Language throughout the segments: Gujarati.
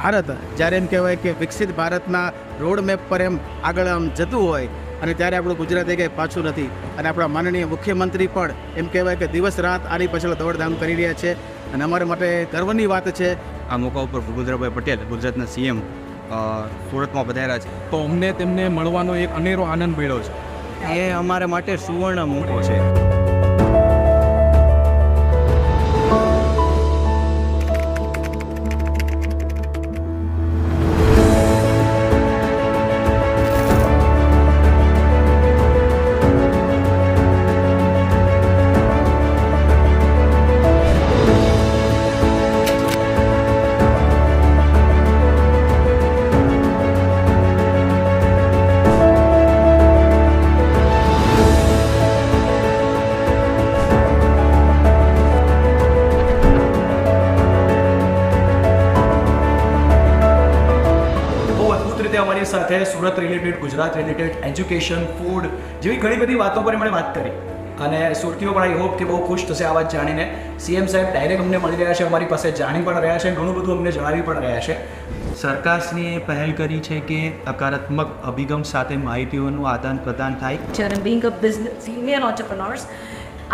ભારત જ્યારે એમ કહેવાય કે વિકસિત ભારતના રોડ મેપ પર એમ આગળ આમ જતું હોય અને ત્યારે આપણું ગુજરાત એ કંઈ પાછું નથી. અને આપણા માનનીય મુખ્યમંત્રી પણ એમ કહેવાય કે દિવસ રાત આની પાછળ દોડધામ કરી રહ્યા છે અને અમારા માટે ગર્વની વાત છે. આ મોકા ઉપર ભૂપેન્દ્રભાઈ પટેલ ગુજરાતના સીએમ સુરતમાં પધાર્યા છે, તો અમને તેમને મળવાનો એક અનેરો આનંદ મળ્યો છે. એ અમારા માટે સુવર્ણ મોકો છે. અમારી સાથે Surat related, Gujarat related, education, food જેવી ઘણી બધી વાતો પર એમણે વાત કરી અને સુરતીઓ પણ આઈ હોપ કે બહુ ખુશ થશે આ વાત જાણીને. સીએમ સાહેબ ડાયરેક્ટ અમને મળી રહ્યા છે, અમારી પાસે જાણી પણ રહ્યા છે, ઘણું બધું અમને જણાવી પણ રહ્યા છે. સરકારશ્રીએ પહેલ કરી છે કે હકારાત્મક અભિગમ સાથે માહિતીઓનું આદાન પ્રદાન થાય. અને બિંગ અ બિઝનેસ ફિમેલ ઓન્ટરપ્રનર્સ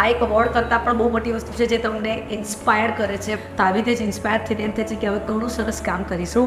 આ એક અવોર્ડ કરતાં પણ બહુ મોટી વસ્તુ છે જે તમને ઇન્સ્પાયર કરે છે. તો આવી રીતે જ ઇન્સ્પાયર થઈને એમ થાય છે કે હવે ઘણું સરસ કામ કરીશું.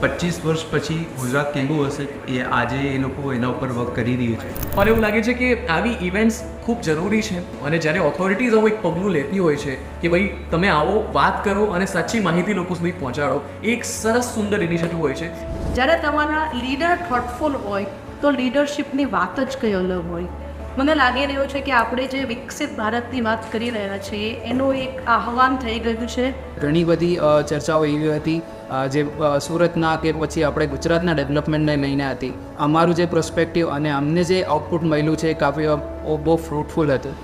25 વર્ષ પછી ગુજરાત કેવું હશે એ આજે એ લોકો એના ઉપર વર્ક કરી રહ્યું છે. મને એવું લાગે છે કે આવી ઇવેન્ટ્સ ખૂબ જરૂરી છે અને જ્યારે ઓથોરિટીઝ આવું એક પગલું લેતી હોય છે કે ભાઈ તમે આવો, વાત કરો અને સાચી માહિતી લોકો સુધી પહોંચાડો, એ એક સરસ સુંદર ઇનિશિયેટિવ હોય છે. જ્યારે તમારા લીડર થોટફુલ હોય તો લીડરશિપની વાત જ કંઈ અલગ હોય. મને લાગી રહ્યું છે કે આપણે જે વિકસિત ભારતની વાત કરી રહ્યા છીએ એનું એક આહવાન થઈ ગયું છે. ઘણી બધી ચર્ચાઓ એવી હતી જે સુરતના કે પછી આપણે ગુજરાતના ડેવલપમેન્ટને લઈને હતી. અમારું જે પર્સપેક્ટિવ અને અમને જે આઉટપુટ મળ્યું છે એ કાફી બહુ ફ્રૂટફુલ હતું.